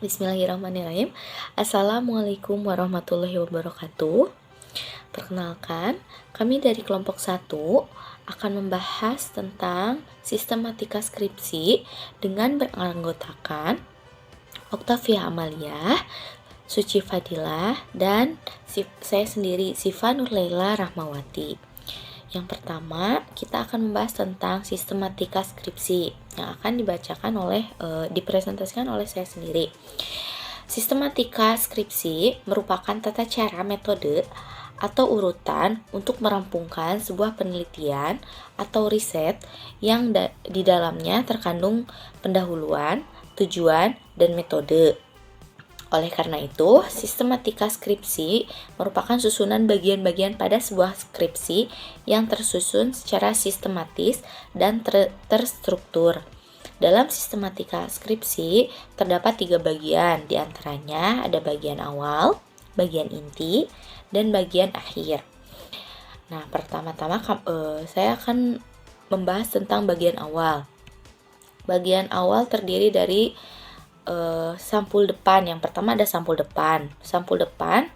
Bismillahirrahmanirrahim. Assalamualaikum warahmatullahi wabarakatuh. Perkenalkan, kami dari kelompok 1 akan membahas tentang sistematika skripsi dengan beranggotakan Oktavia Amalia, Suci Fadilah, dan saya sendiri Siva Nurlaila Rahmawati. Yang pertama, kita akan membahas tentang sistematika skripsi yang akan dipresentasikan oleh saya sendiri. Sistematika skripsi merupakan tata cara metode atau urutan untuk merampungkan sebuah penelitian atau riset yang di dalamnya terkandung pendahuluan, tujuan, dan metode. Oleh karena itu, sistematika skripsi merupakan susunan bagian-bagian pada sebuah skripsi yang tersusun secara sistematis dan terstruktur. Dalam sistematika skripsi terdapat 3 bagian, diantaranya ada bagian awal, bagian inti, dan bagian akhir. Nah, pertama-tama saya akan membahas tentang bagian awal. Bagian awal terdiri dari sampul depan. Yang pertama ada sampul depan. Sampul depan,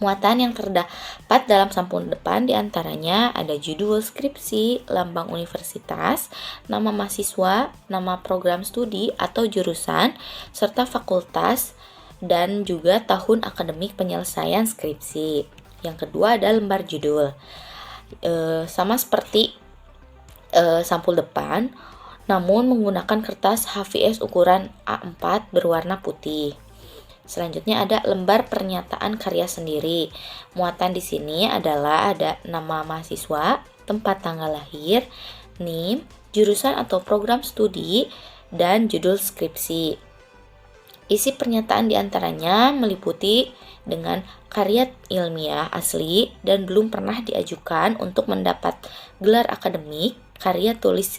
muatan yang terdapat dalam sampul depan diantaranya ada judul skripsi, lambang universitas, nama mahasiswa, nama program studi atau jurusan, serta fakultas, dan juga tahun akademik penyelesaian skripsi. Yang kedua ada lembar judul. Sama seperti sampul depan, namun menggunakan kertas HVS ukuran A4 berwarna putih. Selanjutnya ada lembar pernyataan karya sendiri. Muatan di sini adalah ada nama mahasiswa, tempat tanggal lahir, NIM, jurusan atau program studi, dan judul skripsi. Isi pernyataan diantaranya meliputi dengan karya ilmiah asli dan belum pernah diajukan untuk mendapat gelar akademik, karya tulis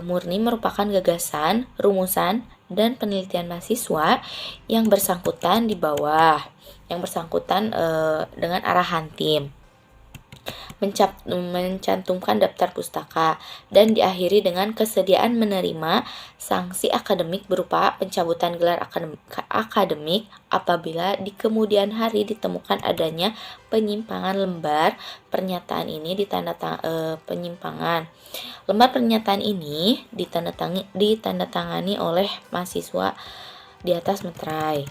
murni merupakan gagasan, rumusan, dan penelitian mahasiswa yang bersangkutan di bawah, yang bersangkutan dengan arahan tim. Mencantumkan daftar pustaka, dan diakhiri dengan kesediaan menerima sanksi akademik berupa pencabutan gelar akademik apabila di kemudian hari ditemukan adanya penyimpangan lembar pernyataan ini penyimpangan. Lembar pernyataan ini ditandatangani oleh mahasiswa di atas meterai.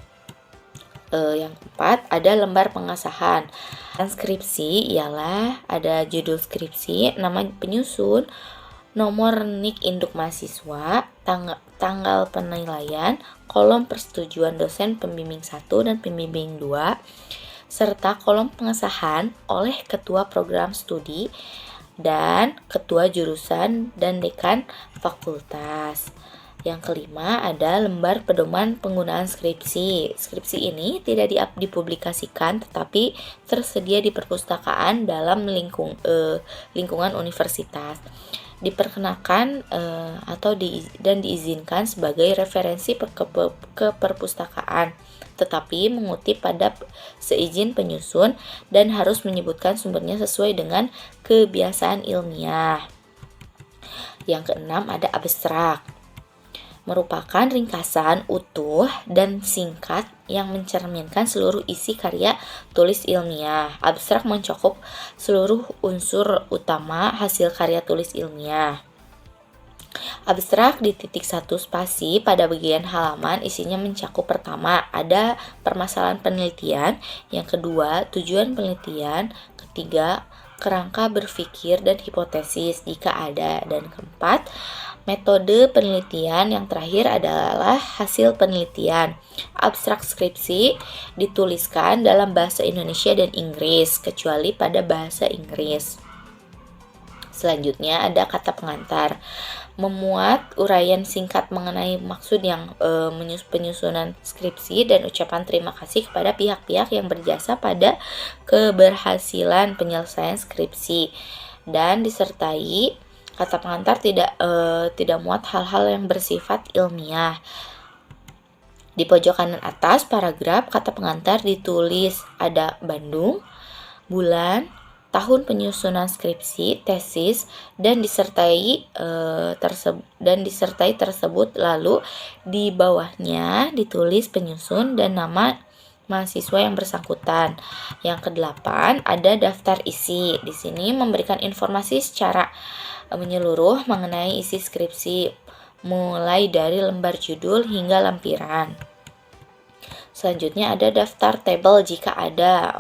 Yang keempat ada lembar pengesahan. Skripsi ialah ada judul skripsi, nama penyusun, nomor nik induk mahasiswa, tanggal penilaian, kolom persetujuan dosen pembimbing 1 dan pembimbing 2, serta kolom pengesahan oleh ketua program studi dan ketua jurusan dan dekan fakultas. Yang kelima ada lembar pedoman penggunaan skripsi. Skripsi ini tidak dipublikasikan tetapi tersedia di perpustakaan dalam lingkungan universitas. Diperkenakan dan diizinkan sebagai referensi ke perpustakaan, tetapi mengutip pada seizin penyusun dan harus menyebutkan sumbernya sesuai dengan kebiasaan ilmiah. Yang keenam ada abstrak. Merupakan ringkasan utuh dan singkat yang mencerminkan seluruh isi karya tulis ilmiah. Abstrak mencakup seluruh unsur utama hasil karya tulis ilmiah. Abstrak di titik 1 spasi pada bagian halaman isinya mencakup pertama ada permasalahan penelitian, yang kedua tujuan penelitian, ketiga kerangka berpikir dan hipotesis jika ada, dan keempat metode penelitian, yang terakhir adalah hasil penelitian. Abstrak skripsi dituliskan dalam bahasa Indonesia dan Inggris, kecuali pada bahasa Inggris. Selanjutnya ada kata pengantar. Memuat uraian singkat mengenai maksud yang penyusunan skripsi dan ucapan terima kasih kepada pihak-pihak yang berjasa pada keberhasilan penyelesaian skripsi, dan disertai kata pengantar tidak muat hal-hal yang bersifat ilmiah. Di pojok kanan atas paragraf kata pengantar ditulis ada Bandung, bulan, tahun penyusunan skripsi, tesis, dan disertai tersebut, lalu di bawahnya ditulis penyusun dan nama mahasiswa yang bersangkutan. Yang kedelapan, ada daftar isi. Di sini memberikan informasi secara menyeluruh mengenai isi skripsi, mulai dari lembar judul hingga lampiran. Selanjutnya ada daftar tabel jika ada,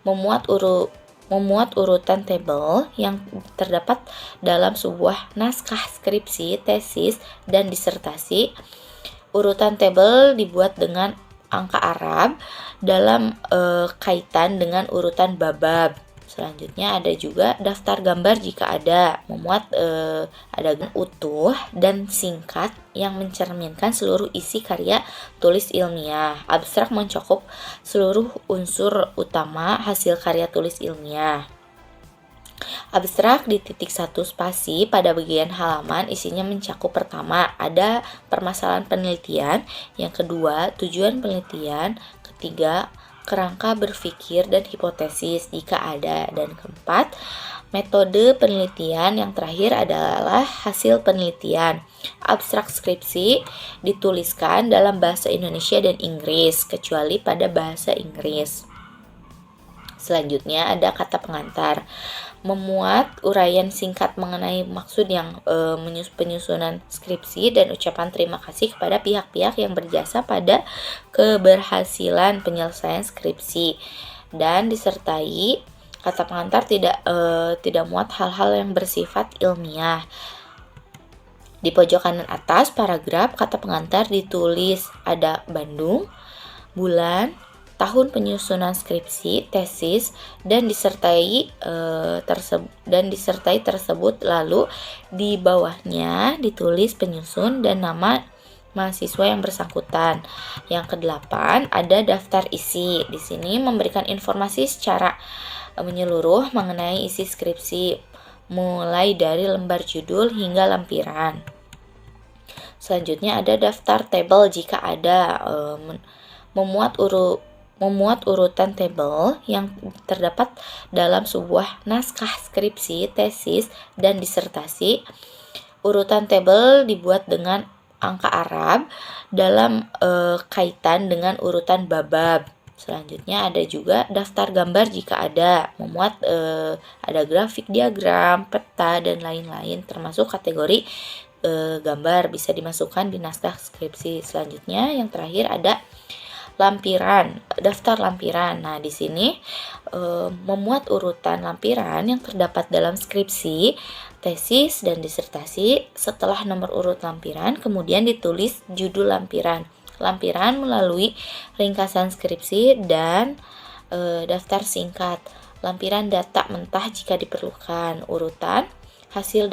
memuat urutan tabel yang terdapat dalam sebuah naskah skripsi, tesis, dan disertasi. Urutan tabel dibuat dengan angka Arab dalam kaitan dengan urutan bab-bab. Selanjutnya ada juga daftar gambar jika ada, memuat adegan utuh dan singkat yang mencerminkan seluruh isi karya tulis ilmiah. Abstrak mencakup seluruh unsur utama hasil karya tulis ilmiah. Abstrak di titik 1 spasi pada bagian halaman isinya mencakup pertama, ada permasalahan penelitian, yang kedua, tujuan penelitian, ketiga, kerangka berpikir dan hipotesis jika ada, dan keempat, metode penelitian, yang terakhir adalah hasil penelitian. Abstrak skripsi dituliskan dalam bahasa Indonesia dan Inggris, kecuali pada bahasa Inggris. Selanjutnya ada kata pengantar, memuat uraian singkat mengenai maksud yang penyusunan skripsi dan ucapan terima kasih kepada pihak-pihak yang berjasa pada keberhasilan penyelesaian skripsi, dan disertai kata pengantar tidak muat hal-hal yang bersifat ilmiah. Di pojok kanan atas paragraf kata pengantar ditulis ada Bandung, bulan, tahun penyusunan skripsi, tesis, dan disertai tersebut, lalu di bawahnya ditulis penyusun dan nama mahasiswa yang bersangkutan. Yang kedelapan, ada daftar isi. Di sini memberikan informasi secara menyeluruh mengenai isi skripsi, mulai dari lembar judul hingga lampiran. Selanjutnya ada daftar tabel jika ada, memuat urutan tabel yang terdapat dalam sebuah naskah skripsi, tesis, dan disertasi. Urutan tabel dibuat dengan angka Arab dalam kaitan dengan urutan bab-bab. Selanjutnya ada juga daftar gambar jika ada, memuat ada grafik, diagram, peta, dan lain-lain, termasuk kategori gambar bisa dimasukkan di naskah skripsi. Selanjutnya yang terakhir ada lampiran, daftar lampiran. Nah, di sini memuat urutan lampiran yang terdapat dalam skripsi, tesis, dan disertasi. Setelah nomor urut lampiran, kemudian ditulis judul lampiran. Lampiran melalui ringkasan skripsi dan daftar singkat. Lampiran data mentah jika diperlukan. Urutan hasil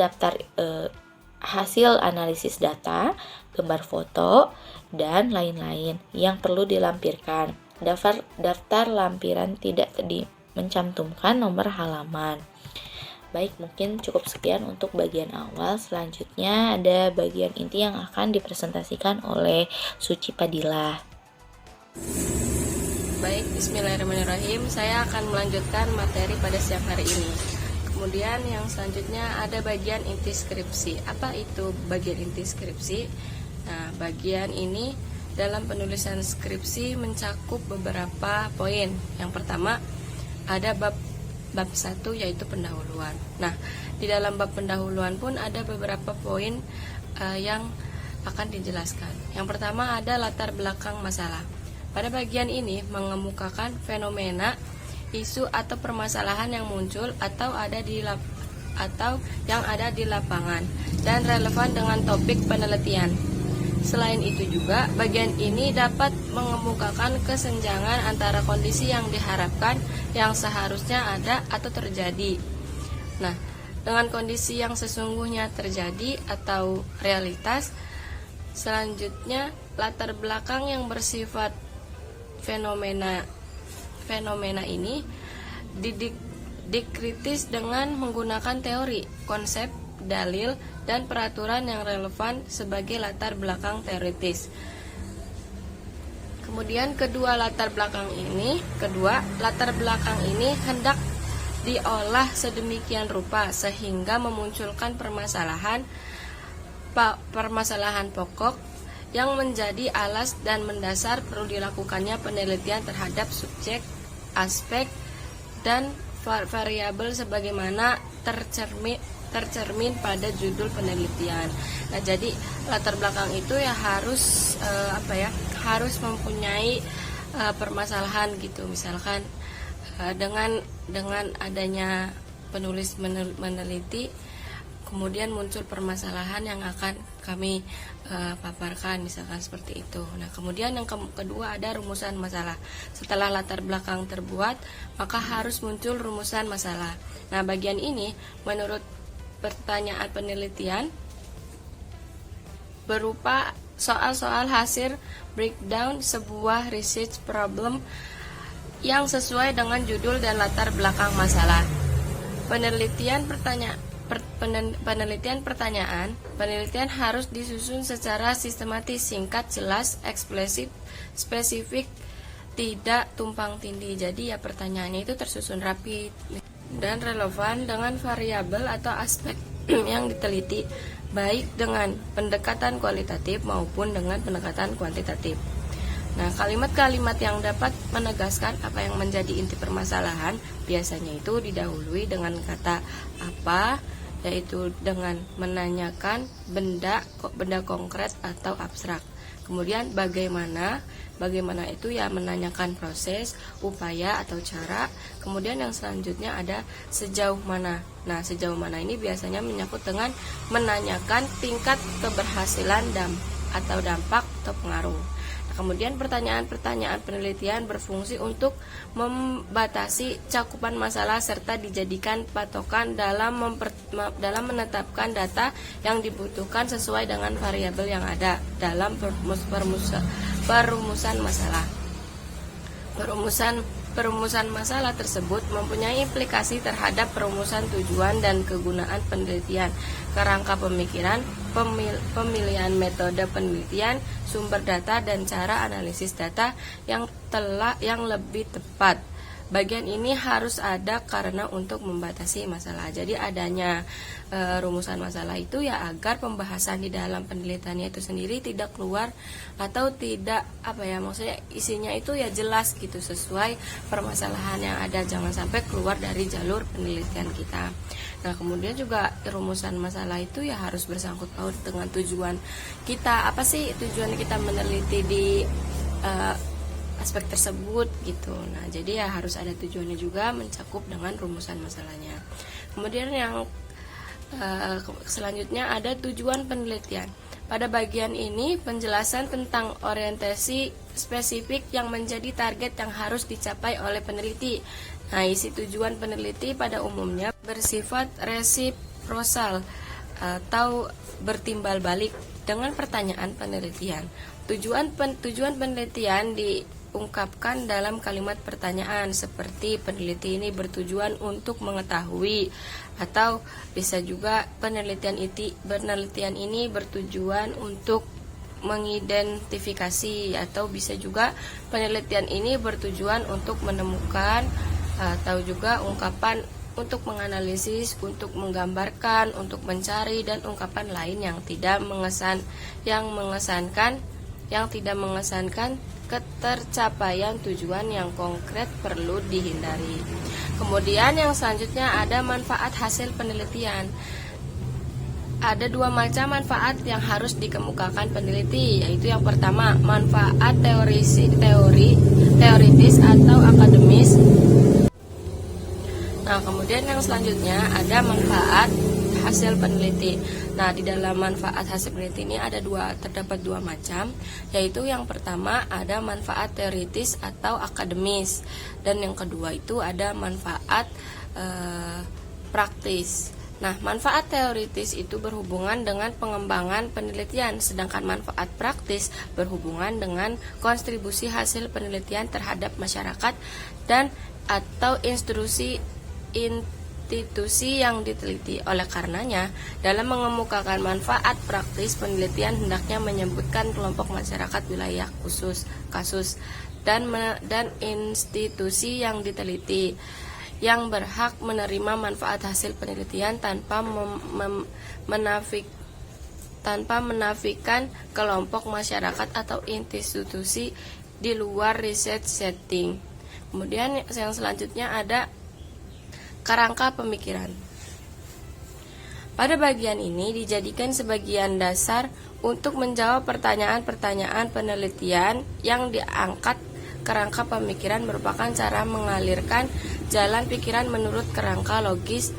hasil analisis data, gambar foto, dan lain-lain yang perlu dilampirkan. Daftar lampiran tidak mencantumkan nomor halaman. Baik, mungkin cukup sekian untuk bagian awal. Selanjutnya ada bagian inti yang akan dipresentasikan oleh Suci Padilla. Baik, bismillahirrahmanirrahim. Saya akan melanjutkan materi pada siang hari ini. Kemudian yang selanjutnya ada bagian inti skripsi. Apa itu bagian inti skripsi? Nah, bagian ini dalam penulisan skripsi mencakup beberapa poin. Yang pertama, ada bab 1 yaitu pendahuluan. Nah, di dalam bab pendahuluan pun ada beberapa poin yang akan dijelaskan. Yang pertama ada latar belakang masalah. Pada bagian ini mengemukakan fenomena, isu atau permasalahan yang muncul atau yang ada di lapangan dan relevan dengan topik penelitian. Selain itu juga, bagian ini dapat mengemukakan kesenjangan antara kondisi yang diharapkan yang seharusnya ada atau terjadi. Nah, dengan kondisi yang sesungguhnya terjadi atau realitas. Selanjutnya, latar belakang yang bersifat fenomena ini dikritis dengan menggunakan teori, konsep, dalil, dan peraturan yang relevan sebagai latar belakang teoritis. Kemudian kedua latar belakang ini hendak diolah sedemikian rupa sehingga memunculkan permasalahan pokok yang menjadi alas dan mendasar perlu dilakukannya penelitian terhadap subjek, aspek, dan variabel sebagaimana tercermin pada judul penelitian. Nah, jadi latar belakang itu ya harus harus mempunyai permasalahan gitu. Misalkan dengan adanya penulis meneliti, kemudian muncul permasalahan yang akan kami paparkan, misalkan seperti itu. Nah, kemudian yang kedua ada rumusan masalah. Setelah latar belakang terbuat, maka harus muncul rumusan masalah. Nah, bagian ini menurut pertanyaan penelitian berupa soal-soal hasil breakdown sebuah research problem yang sesuai dengan judul dan latar belakang masalah. Penelitian harus disusun secara sistematis, singkat, jelas, eksplisit, spesifik, tidak tumpang tindih. Jadi ya pertanyaannya itu tersusun rapi dan relevan dengan variabel atau aspek yang diteliti, baik dengan pendekatan kualitatif maupun dengan pendekatan kuantitatif. Nah, kalimat-kalimat yang dapat menegaskan apa yang menjadi inti permasalahan biasanya itu didahului dengan kata apa, yaitu dengan menanyakan benda konkret atau abstrak. Kemudian bagaimana itu ya menanyakan proses, upaya atau cara. Kemudian yang selanjutnya ada sejauh mana. Nah, sejauh mana ini biasanya menyangkut dengan menanyakan tingkat keberhasilan atau dampak atau pengaruh. Kemudian pertanyaan-pertanyaan penelitian berfungsi untuk membatasi cakupan masalah serta dijadikan patokan dalam menetapkan data yang dibutuhkan sesuai dengan variabel yang ada dalam perumusan masalah. Perumusan masalah tersebut mempunyai implikasi terhadap perumusan tujuan dan kegunaan penelitian, kerangka pemikiran, pemilihan metode penelitian, sumber data, dan cara analisis data yang lebih tepat. Bagian ini harus ada karena untuk membatasi masalah. Jadi adanya rumusan masalah itu ya agar pembahasan di dalam penelitiannya itu sendiri tidak keluar atau tidak maksudnya isinya itu ya jelas gitu sesuai permasalahan yang ada, jangan sampai keluar dari jalur penelitian kita. Nah, kemudian juga rumusan masalah itu ya harus bersangkut paut dengan tujuan kita. Apa sih tujuan kita meneliti di aspek tersebut gitu. Nah, jadi ya harus ada tujuannya juga mencakup dengan rumusan masalahnya. Kemudian yang selanjutnya ada tujuan penelitian. Pada bagian ini penjelasan tentang orientasi spesifik yang menjadi target yang harus dicapai oleh peneliti. Nah, isi tujuan peneliti pada umumnya bersifat resiprosal atau bertimbal balik dengan pertanyaan penelitian. Tujuan penelitian diungkapkan dalam kalimat pertanyaan seperti peneliti ini bertujuan untuk mengetahui, atau bisa juga penelitian ini bertujuan untuk mengidentifikasi, atau bisa juga penelitian ini bertujuan untuk menemukan, atau juga ungkapan untuk menganalisis, untuk menggambarkan, untuk mencari, dan ungkapan lain yang tidak mengesankan ketercapaian tujuan yang konkret perlu dihindari. Kemudian yang selanjutnya ada manfaat hasil penelitian. Ada dua macam manfaat yang harus dikemukakan peneliti, yaitu yang pertama manfaat teoritis atau akademis. Nah, kemudian yang selanjutnya ada manfaat hasil peneliti. Nah, di dalam manfaat hasil peneliti ini terdapat dua macam, yaitu yang pertama ada manfaat teoritis atau akademis, dan yang kedua itu ada manfaat praktis. Nah, manfaat teoritis itu berhubungan dengan pengembangan penelitian, sedangkan manfaat praktis berhubungan dengan kontribusi hasil penelitian terhadap masyarakat dan atau institusi yang diteliti. Oleh karenanya, dalam mengemukakan manfaat praktis penelitian hendaknya menyebutkan kelompok masyarakat, wilayah khusus, kasus, dan institusi yang diteliti. yang berhak menerima manfaat hasil penelitian tanpa menafikan kelompok masyarakat atau institusi di luar research setting. Kemudian yang selanjutnya ada kerangka pemikiran. Pada bagian ini dijadikan sebagian dasar untuk menjawab pertanyaan-pertanyaan penelitian yang diangkat. Kerangka pemikiran merupakan cara mengalirkan jalan pikiran menurut kerangka logis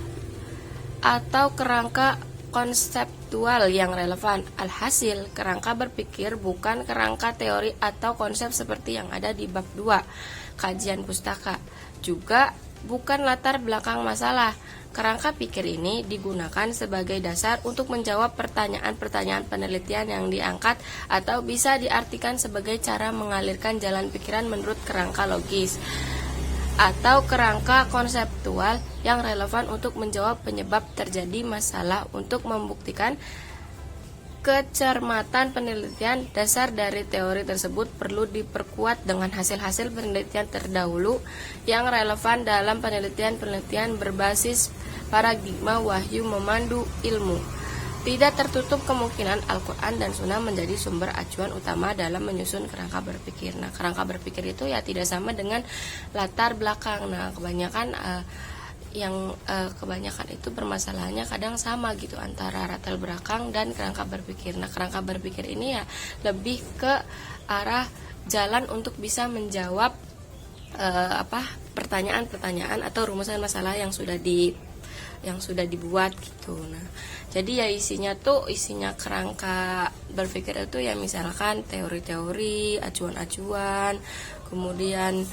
atau kerangka konseptual yang relevan. Alhasil, kerangka berpikir bukan kerangka teori atau konsep seperti yang ada di bab 2 kajian pustaka. Juga bukan latar belakang masalah. Kerangka pikir ini digunakan sebagai dasar untuk menjawab pertanyaan-pertanyaan penelitian yang diangkat atau bisa diartikan sebagai cara mengalirkan jalan pikiran menurut kerangka logis atau kerangka konseptual yang relevan untuk menjawab penyebab terjadi masalah. Untuk membuktikan kecermatan penelitian, dasar dari teori tersebut perlu diperkuat dengan hasil-hasil penelitian terdahulu yang relevan dalam penelitian-penelitian berbasis paradigma wahyu memandu ilmu. Tidak tertutup kemungkinan Al-Quran dan Sunnah menjadi sumber acuan utama dalam menyusun kerangka berpikir. Nah, kerangka berpikir itu ya tidak sama dengan latar belakang. Nah, kebanyakan kebanyakan itu permasalahannya kadang sama gitu antara latar belakang dan kerangka berpikir. Nah, kerangka berpikir ini ya lebih ke arah jalan untuk bisa menjawab pertanyaan-pertanyaan atau rumusan masalah yang sudah dibuat gitu. Nah, jadi ya isinya kerangka berpikir itu ya misalkan teori-teori, acuan-acuan, kemudian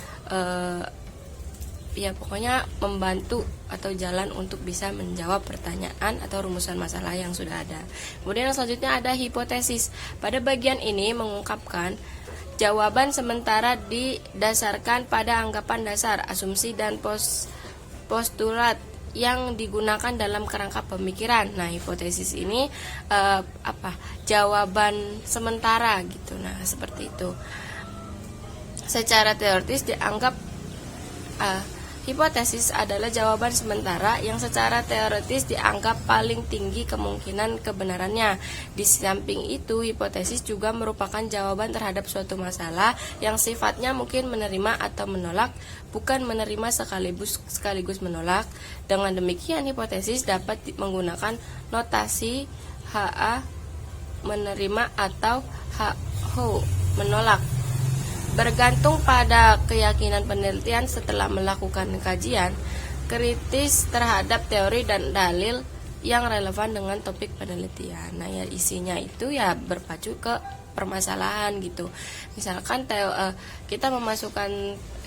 ya pokoknya membantu atau jalan untuk bisa menjawab pertanyaan atau rumusan masalah yang sudah ada. Kemudian yang selanjutnya ada hipotesis. Pada bagian ini mengungkapkan jawaban sementara didasarkan pada anggapan dasar, asumsi dan postulat yang digunakan dalam kerangka pemikiran. Nah, hipotesis ini jawaban sementara gitu. Nah, seperti itu. Secara teoritis dianggap hipotesis adalah jawaban sementara yang secara teoritis dianggap paling tinggi kemungkinan kebenarannya. Di samping itu, hipotesis juga merupakan jawaban terhadap suatu masalah yang sifatnya mungkin menerima atau menolak, bukan menerima sekaligus menolak. Dengan demikian, hipotesis dapat menggunakan notasi HA menerima atau HO menolak. Bergantung pada keyakinan penelitian setelah melakukan kajian kritis terhadap teori dan dalil yang relevan dengan topik penelitian. Nah, ya isinya itu ya berpacu ke permasalahan gitu. Misalkan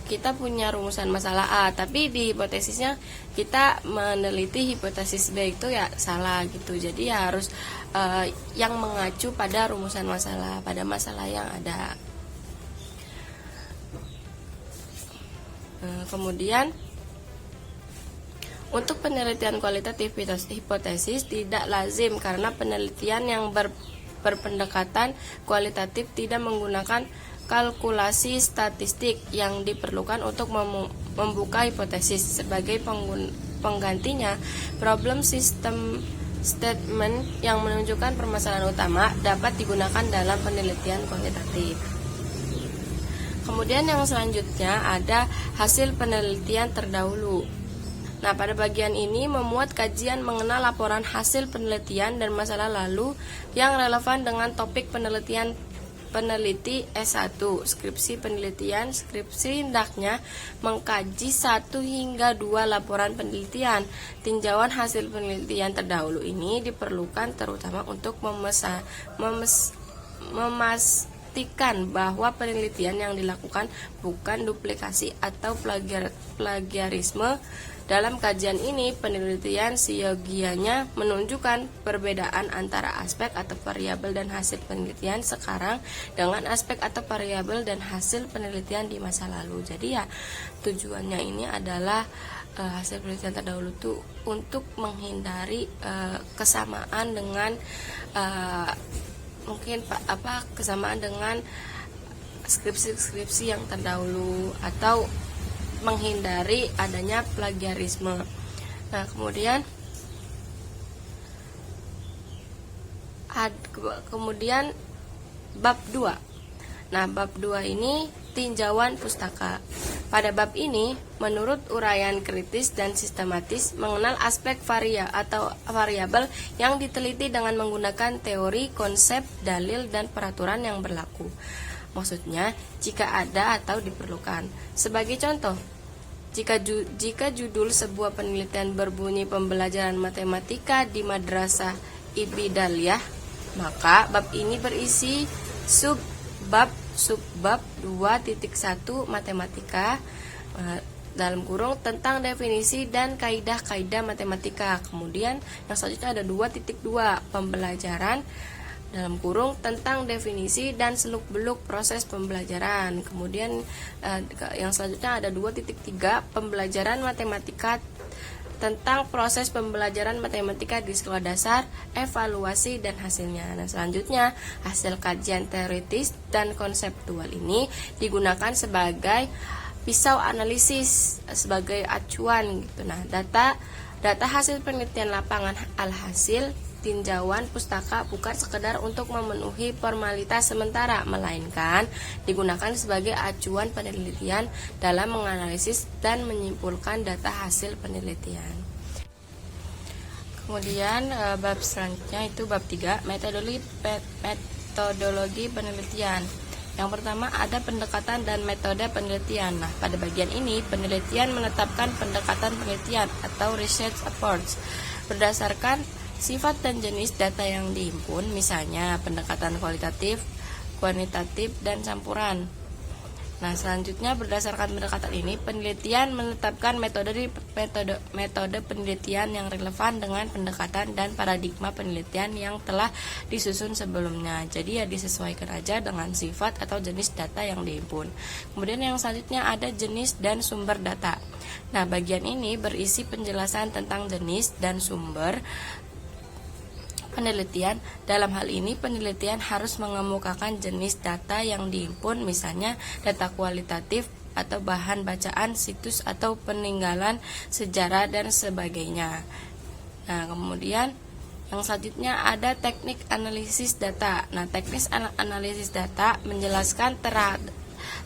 kita punya rumusan masalah A, tapi di hipotesisnya kita meneliti hipotesis B itu ya salah gitu. Jadi ya harus yang mengacu pada rumusan masalah, pada masalah yang ada. Kemudian untuk penelitian kualitatif hipotesis tidak lazim karena penelitian yang berpendekatan kualitatif tidak menggunakan kalkulasi statistik yang diperlukan untuk membuka hipotesis. Sebagai penggantinya, problem system statement yang menunjukkan permasalahan utama dapat digunakan dalam penelitian kuantitatif. Kemudian yang selanjutnya ada hasil penelitian terdahulu. Nah, pada bagian ini memuat kajian mengenal laporan hasil penelitian dan masalah lalu yang relevan dengan topik peneliti S1. Skripsi penelitian, skripsi hendaknya mengkaji 1 hingga 2 laporan penelitian. Tinjauan hasil penelitian terdahulu ini diperlukan terutama untuk memastikan bahwa penelitian yang dilakukan bukan duplikasi atau plagiarisme. Dalam kajian ini, penelitian siogianya menunjukkan perbedaan antara aspek atau variabel dan hasil penelitian sekarang dengan aspek atau variabel dan hasil penelitian di masa lalu. Jadi ya tujuannya ini adalah hasil penelitian terdahulu itu untuk menghindari kesamaan dengan kesamaan dengan skripsi-skripsi yang terdahulu atau menghindari adanya plagiarisme. Nah, kemudian bab 2. Nah, bab 2 ini tinjauan pustaka. Pada bab ini, menurut uraian kritis dan sistematis mengenal aspek variabel yang diteliti dengan menggunakan teori, konsep, dalil, dan peraturan yang berlaku. Maksudnya, jika ada atau diperlukan. Sebagai contoh, jika judul sebuah penelitian berbunyi pembelajaran matematika di Madrasah Ibtidaiyah, maka bab ini berisi subbab 2.1 matematika dalam kurung tentang definisi dan kaidah-kaidah matematika. Kemudian yang selanjutnya ada 2.2 pembelajaran dalam kurung tentang definisi dan seluk-beluk proses pembelajaran. Kemudian yang selanjutnya ada 2.3 pembelajaran matematika tentang proses pembelajaran matematika di sekolah dasar, evaluasi dan hasilnya. Nah, selanjutnya hasil kajian teoritis dan konseptual ini digunakan sebagai pisau analisis, sebagai acuan gitu. Nah, data hasil penelitian lapangan alhasil tinjauan pustaka bukan sekedar untuk memenuhi formalitas sementara, melainkan digunakan sebagai acuan penelitian dalam menganalisis dan menyimpulkan data hasil penelitian. Kemudian bab selanjutnya itu bab 3, metodologi penelitian. Yang pertama ada pendekatan dan metode penelitian. Nah, pada bagian ini penelitian menetapkan pendekatan penelitian atau research approach berdasarkan sifat dan jenis data yang dihimpun, misalnya pendekatan kualitatif, kuantitatif, dan campuran. Nah, selanjutnya berdasarkan pendekatan ini, penelitian menetapkan metode penelitian yang relevan dengan pendekatan dan paradigma penelitian yang telah disusun sebelumnya. Jadi ya disesuaikan aja dengan sifat atau jenis data yang dihimpun. Kemudian yang selanjutnya ada jenis dan sumber data. Nah, bagian ini berisi penjelasan tentang jenis dan sumber penelitian. Dalam hal ini penelitian harus mengemukakan jenis data yang dihimpun, misalnya data kualitatif atau bahan bacaan, situs atau peninggalan sejarah dan sebagainya. Nah, kemudian yang selanjutnya ada teknik analisis data. Nah, teknis analisis data menjelaskan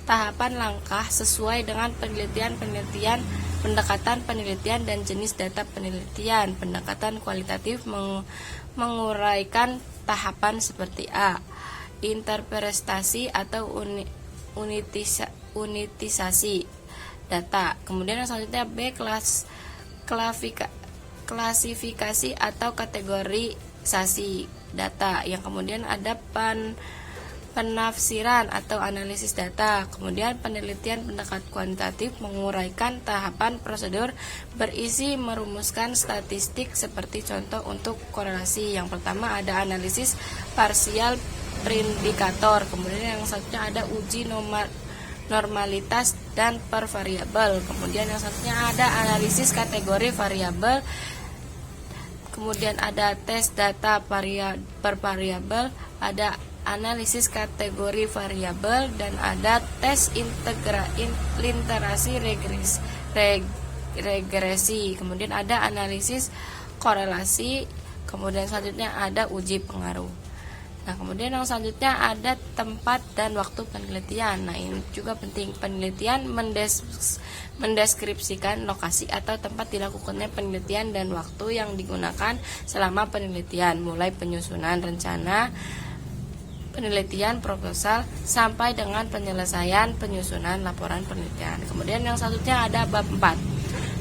tahapan langkah sesuai dengan penelitian, pendekatan penelitian dan jenis data penelitian. Pendekatan kualitatif menguraikan tahapan seperti A, interpretasi atau unitisasi data. Kemudian yang selanjutnya B, klasifikasi atau kategorisasi data. Yang kemudian ada penafsiran atau analisis data. Kemudian penelitian pendekat kuantitatif menguraikan tahapan prosedur berisi merumuskan statistik seperti contoh untuk korelasi. Yang pertama ada analisis parsial predikator. Kemudian yang selanjutnya ada uji normalitas dan per variabel. Kemudian yang selanjutnya ada analisis kategori variabel. Kemudian ada tes data per variabel, ada analisis kategori variabel, dan ada tes literasi regresi. Kemudian ada analisis korelasi. Kemudian selanjutnya ada uji pengaruh. Nah, kemudian yang selanjutnya ada tempat dan waktu penelitian. Nah, ini juga penting. Penelitian mendeskripsikan lokasi atau tempat dilakukannya penelitian dan waktu yang digunakan selama penelitian, mulai penyusunan rencana penelitian, proposal, sampai dengan penyelesaian penyusunan laporan penelitian. Kemudian yang selanjutnya ada bab 4,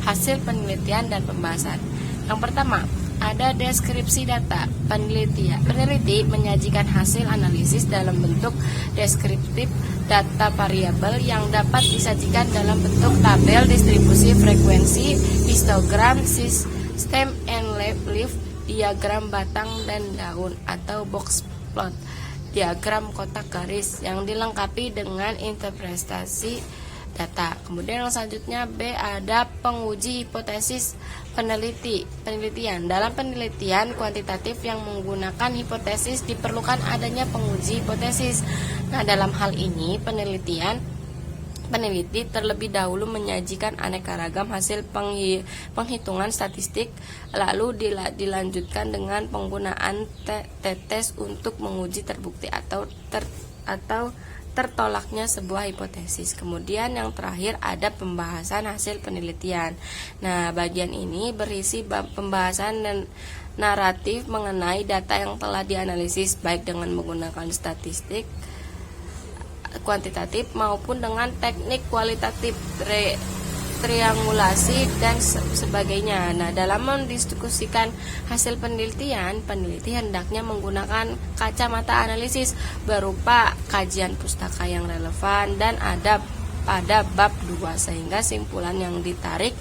hasil penelitian dan pembahasan. Yang pertama, ada deskripsi data. Peneliti menyajikan hasil analisis dalam bentuk deskriptif data variabel yang dapat disajikan dalam bentuk tabel distribusi frekuensi, histogram, system and leaf, diagram batang dan daun atau box plot, diagram kotak garis yang dilengkapi dengan interpretasi data. Kemudian yang selanjutnya B, ada penguji hipotesis penelitian. Dalam penelitian kuantitatif yang menggunakan hipotesis diperlukan adanya penguji hipotesis. Nah, dalam hal ini penelitian peneliti terlebih dahulu menyajikan aneka ragam hasil penghitungan statistik, lalu dilanjutkan dengan penggunaan tetes untuk menguji terbukti atau tertolaknya sebuah hipotesis. Kemudian yang terakhir ada pembahasan hasil penelitian. Nah, bagian ini berisi pembahasan dan naratif mengenai data yang telah dianalisis, baik dengan menggunakan statistik kuantitatif maupun dengan teknik kualitatif, triangulasi dan sebagainya. Nah, dalam mendiskusikan hasil penelitian, peneliti hendaknya menggunakan kacamata analisis berupa kajian pustaka yang relevan dan ada pada bab 2, sehingga simpulan yang ditarik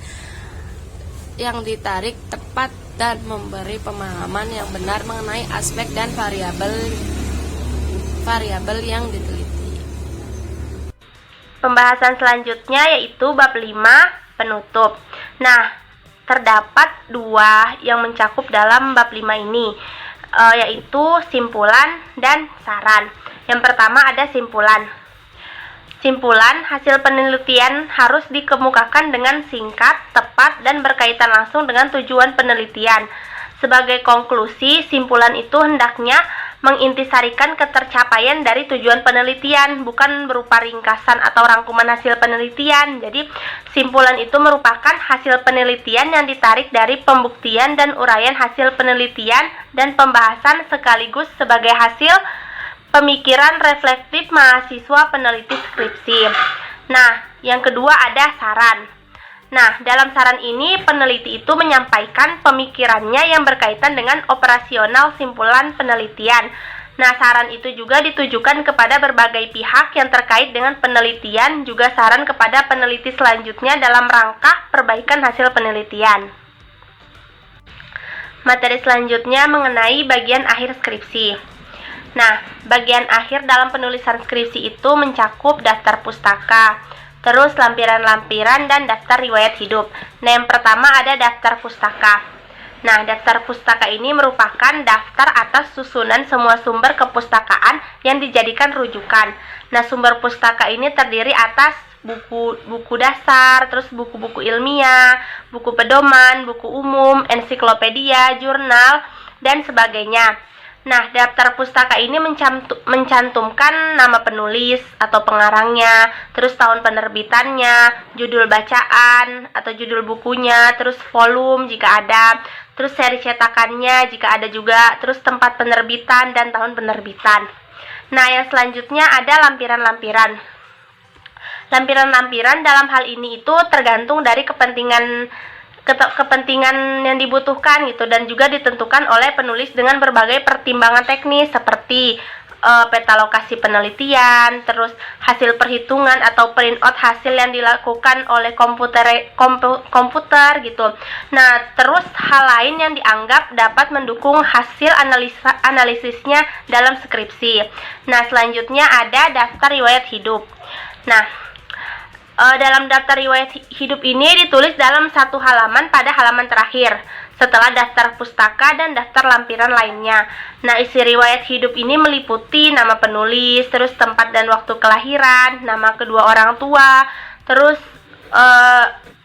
tepat dan memberi pemahaman yang benar mengenai aspek dan variabel yang diteliti. Pembahasan selanjutnya yaitu bab 5, penutup. Nah, terdapat 2 yang mencakup dalam bab 5 ini, yaitu simpulan dan saran. Yang pertama ada simpulan. Simpulan hasil penelitian harus dikemukakan dengan singkat, tepat, dan berkaitan langsung dengan tujuan penelitian. Sebagai konklusi, simpulan itu hendaknya mengintisarikan ketercapaian dari tujuan penelitian, bukan berupa ringkasan atau rangkuman hasil penelitian. Jadi, simpulan itu merupakan hasil penelitian yang ditarik dari pembuktian dan uraian hasil penelitian dan pembahasan sekaligus sebagai hasil pemikiran reflektif mahasiswa peneliti skripsi. Nah, yang kedua ada saran. Nah, dalam saran ini peneliti itu menyampaikan pemikirannya yang berkaitan dengan operasional simpulan penelitian. Nah, saran itu juga ditujukan kepada berbagai pihak yang terkait dengan penelitian, juga saran kepada peneliti selanjutnya dalam rangka perbaikan hasil penelitian. Materi selanjutnya mengenai bagian akhir skripsi. Nah, bagian akhir dalam penulisan skripsi itu mencakup daftar pustaka, terus lampiran-lampiran dan daftar riwayat hidup. Nah, yang pertama ada daftar pustaka. Nah, daftar pustaka ini merupakan daftar atas susunan semua sumber kepustakaan yang dijadikan rujukan. Nah, sumber pustaka ini terdiri atas buku dasar, terus buku-buku ilmiah, buku pedoman, buku umum, ensiklopedia, jurnal, dan sebagainya. Nah, daftar pustaka ini mencantumkan nama penulis atau pengarangnya, terus tahun penerbitannya, judul bacaan atau judul bukunya, terus volume jika ada, terus seri cetakannya jika ada juga, terus tempat penerbitan dan tahun penerbitan. Nah, yang selanjutnya ada lampiran-lampiran. Lampiran-lampiran dalam hal ini itu tergantung dari kepentingan yang dibutuhkan gitu, dan juga ditentukan oleh penulis dengan berbagai pertimbangan teknis seperti peta lokasi penelitian, terus hasil perhitungan atau printout hasil yang dilakukan oleh komputer gitu. Nah, terus hal lain yang dianggap dapat mendukung hasil analisisnya dalam skripsi. Nah, selanjutnya ada daftar riwayat hidup. Nah, dalam daftar riwayat hidup ini ditulis dalam satu halaman pada halaman terakhir, setelah daftar pustaka dan daftar lampiran lainnya. Nah, isi riwayat hidup ini meliputi nama penulis, terus tempat dan waktu kelahiran, nama kedua orang tua, terus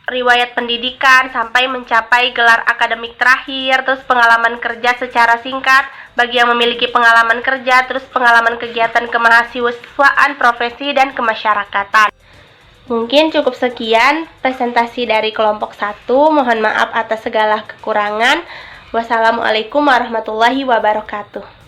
riwayat pendidikan sampai mencapai gelar akademik terakhir, terus pengalaman kerja secara singkat bagi yang memiliki pengalaman kerja, terus pengalaman kegiatan kemahasiswaan, profesi, dan kemasyarakatan. Mungkin cukup sekian presentasi dari kelompok 1. Mohon maaf atas segala kekurangan. Wassalamualaikum warahmatullahi wabarakatuh.